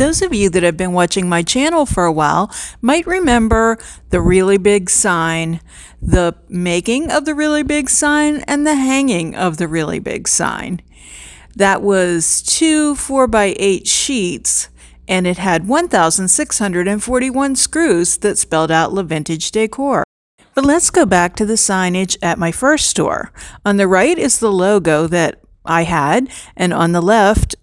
Those of you that have been watching my channel for a while might remember the really big sign, the making of the really big sign, and the hanging of the really big sign. That was 2 4x8 sheets, and it had 1,641 screws that spelled out LiQWYD Decor. But let's go back to the signage at my first store. On the right is the logo that I had, and on the left,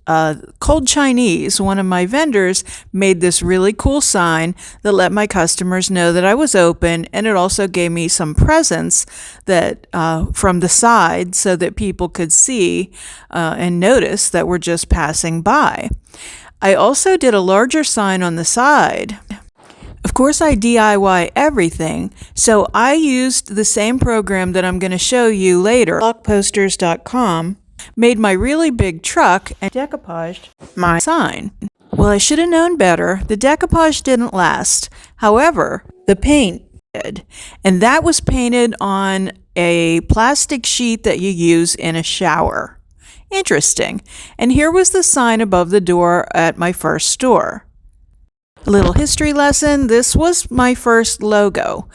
Cold Chinese, one of my vendors, made this really cool sign that let my customers know that I was open, and it also gave me some presents that from the side so that people could see and notice that we're just passing by. I also did a larger sign on the side. Of course, I DIY everything, so I used the same program that I'm going to show you later, blockposters.com, made my really big truck and decoupaged my sign. Well, I should have known better. The decoupage didn't last. However, the paint did, and that was painted on a plastic sheet that you use in a shower. Interesting. And here was the sign above the door at my first store. A little history lesson. This was my first logo.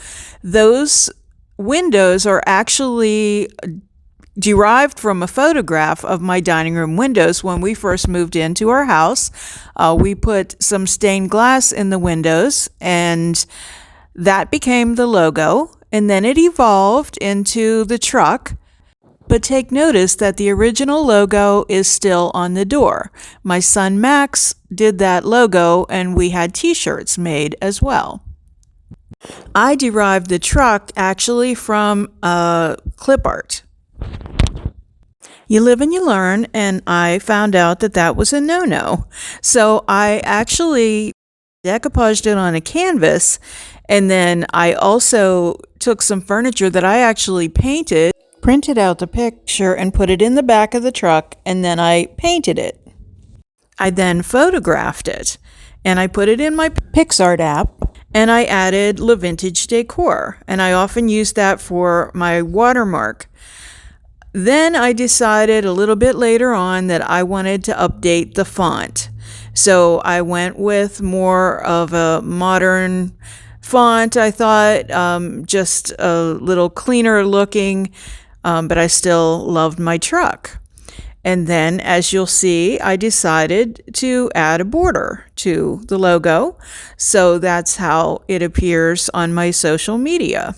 Those windows are actually derived from a photograph of my dining room windows when we first moved into our house. We put some stained glass in the windows, and that became the logo, and then it evolved into the truck. But take notice that the original logo is still on the door. My son Max did that logo, and we had t-shirts made as well. I derived the truck actually from clip art. You live and you learn, and I found out that that was a no-no. So I actually decoupaged it on a canvas, and then I also took some furniture that I actually painted, printed out the picture, and put it in the back of the truck, and then I painted it. I then photographed it, and I put it in my PixArt app, and I added LiQWYD Decor, and I often use that for my watermark. Then I decided a little bit later on that I wanted to update the font. So I went with more of a modern font, I thought, just a little cleaner looking, but I still loved my truck. And then, as you'll see, I decided to add a border to the logo. So that's how it appears on my social media.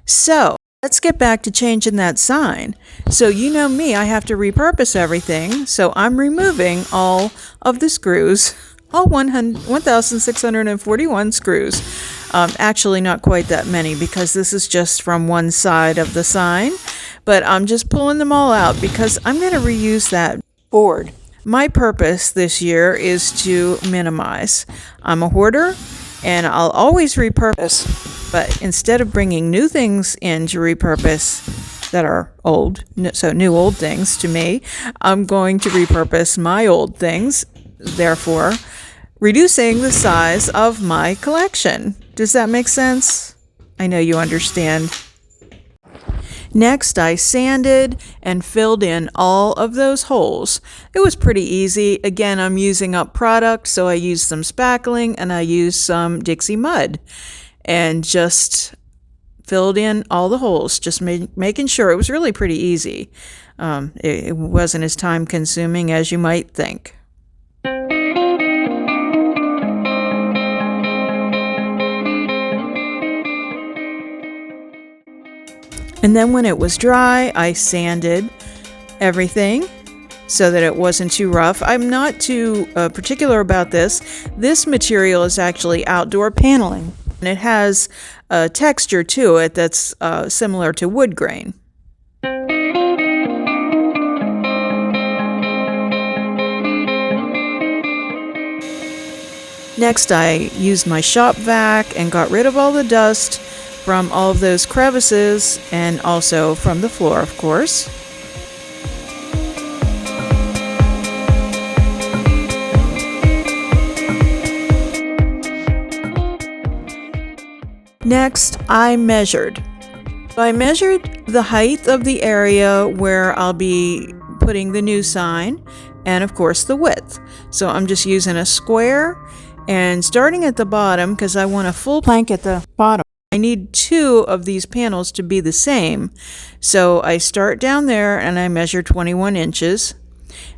So let's get back to changing that sign. So you know me, I have to repurpose everything. So I'm removing all of the screws, all 1,641 screws. Actually, not quite that many because this is just from one side of the sign. But I'm just pulling them all out because I'm going to reuse that board. My purpose this year is to minimize. I'm a hoarder, and I'll always repurpose. But instead of bringing new things in to repurpose that are old, so new old things to me, I'm going to repurpose my old things, therefore reducing the size of my collection. Does that make sense? I know you understand. Next, I sanded and filled in all of those holes. It was pretty easy. Again, I'm using up product, so I used some spackling and I used some Dixie mud and just filled in all the holes, just making sure. It was really pretty easy. It wasn't as time consuming as you might think. And then when it was dry, I sanded everything so that it wasn't too rough. I'm not too particular about this. This material is actually outdoor paneling, and it has a texture to it that's similar to wood grain. Next, I used my shop vac and got rid of all the dust from all of those crevices, and also from the floor, of course. Next, I measured. I measured the height of the area where I'll be putting the new sign, and of course the width. So I'm just using a square and starting at the bottom because I want a full plank at the bottom. I need 2 of these panels to be the same. So I start down there and I measure 21 inches.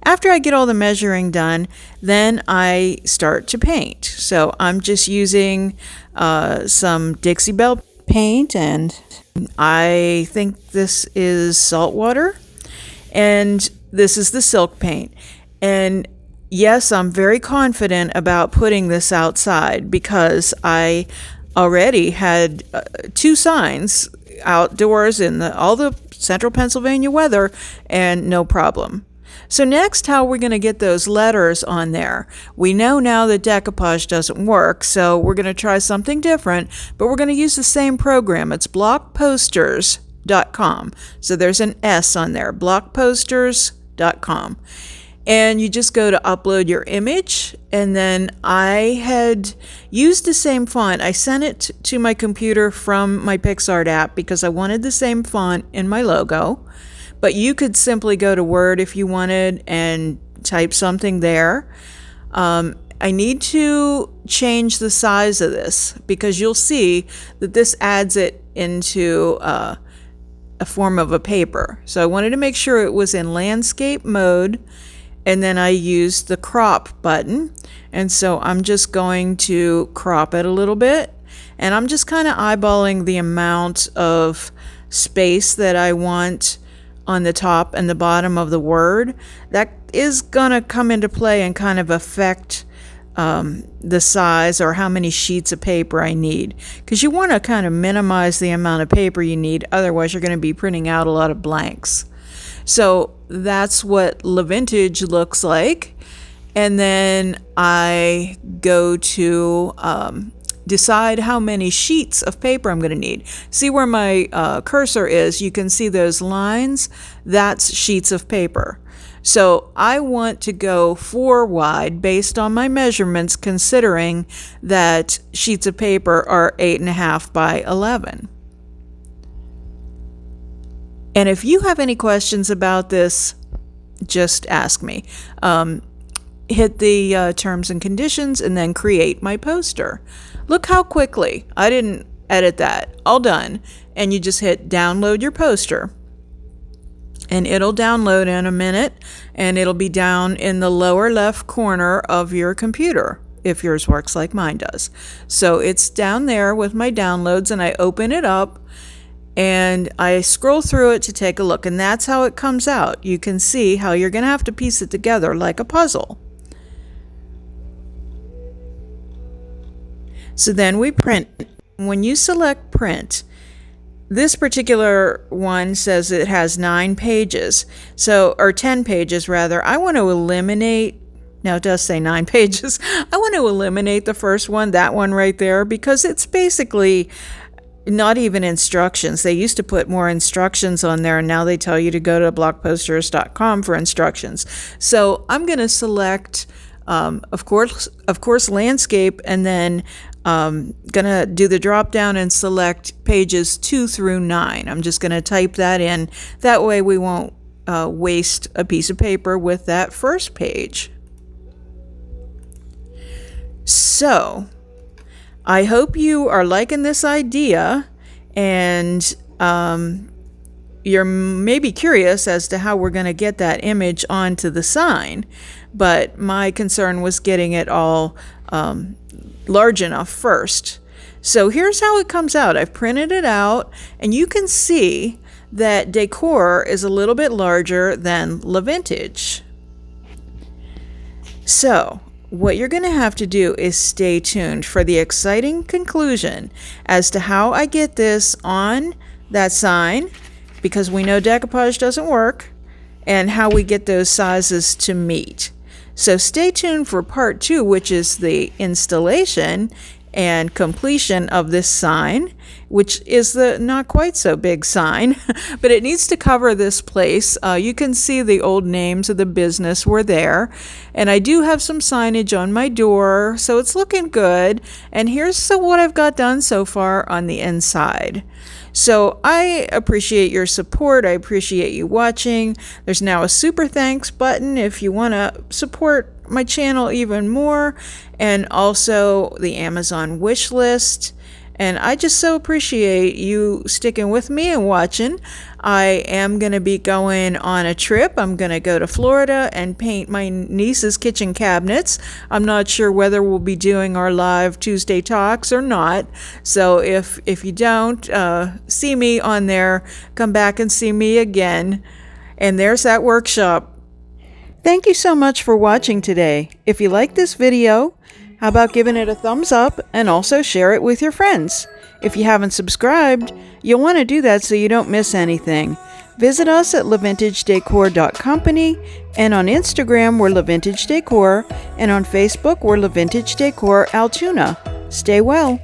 After I get all the measuring done, then I start to paint. So I'm just using some Dixie Belle paint, and I think this is saltwater, and this is the silk paint. And yes, I'm very confident about putting this outside because I already had 2 signs outdoors in all the central Pennsylvania weather, and no problem. So next, how we're going to get those letters on there. We know now that decoupage doesn't work, so we're going to try something different, but we're going to use the same program. It's blockposters.com. So there's an S on there, blockposters.com. And you just go to upload your image, and then I had used the same font. I sent it to my computer from my PixArt app because I wanted the same font in my logo. But you could simply go to Word if you wanted and type something there. I need to change the size of this because you'll see that this adds it into a form of a paper. So I wanted to make sure it was in landscape mode, and then I used the crop button. And so I'm just going to crop it a little bit, and I'm just kind of eyeballing the amount of space that I want on the top and the bottom of the word. That is going to come into play and kind of affect the size or how many sheets of paper I need, because you want to kind of minimize the amount of paper you need, otherwise you're going to be printing out a lot of blanks. So that's what LiQWYD looks like. And then I go to decide how many sheets of paper I'm going to need. See where my cursor is? You can see those lines. That's sheets of paper. So I want to go 4 wide based on my measurements, considering that sheets of paper are 8.5 by 11. And if you have any questions about this, just ask me. Hit the terms and conditions and then create my poster. Look how quickly, I didn't edit that, all done. And you just hit download your poster. And it'll download in a minute, and it'll be down in the lower left corner of your computer, if yours works like mine does. So it's down there with my downloads, and I open it up, and I scroll through it to take a look, and that's how it comes out. You can see how you're going to have to piece it together like a puzzle. So then we print. When you select print, this particular one says it has 9 pages, or 10 pages rather. I want to eliminate, now it does say 9 pages, I want to eliminate the first one, that one right there, because it's basically not even instructions. They used to put more instructions on there, and now they tell you to go to blockposters.com for instructions. So I'm going to select, of course, landscape, and then gonna do the drop down and select pages 2 through 9. I'm just gonna type that in. That way we won't waste a piece of paper with that first page. So I hope you are liking this idea, and you're maybe curious as to how we're going to get that image onto the sign, but my concern was getting it all large enough first. So here's how it comes out. I've printed it out, and you can see that decor is a little bit larger than LiQWYD. So what you're going to have to do is stay tuned for the exciting conclusion as to how I get this on that sign, because we know decoupage doesn't work, and how we get those sizes to meet. So stay tuned for part 2, which is the installation, and completion of this sign, which is the not quite so big sign, but it needs to cover this place. You can see the old names of the business were there, and I do have some signage on my door, so it's looking good. And here's what I've got done so far on the inside. So I appreciate your support. I appreciate you watching. There's now a super thanks button if you want to support my channel even more, and also the Amazon wish list. And I just so appreciate you sticking with me and watching. I am going to be going on a trip. I'm going to go to Florida and paint my niece's kitchen cabinets. I'm not sure whether we'll be doing our live Tuesday talks or not. So if you don't see me on there, come back and see me again. And there's that workshop. Thank you so much for watching today. If you like this video, how about giving it a thumbs up and also share it with your friends? If you haven't subscribed, you'll want to do that so you don't miss anything. Visit us at LiVintageDecor.company, and on Instagram we're LiVintageDecor, and on Facebook we're LiVintageDecor Altoona. Stay well.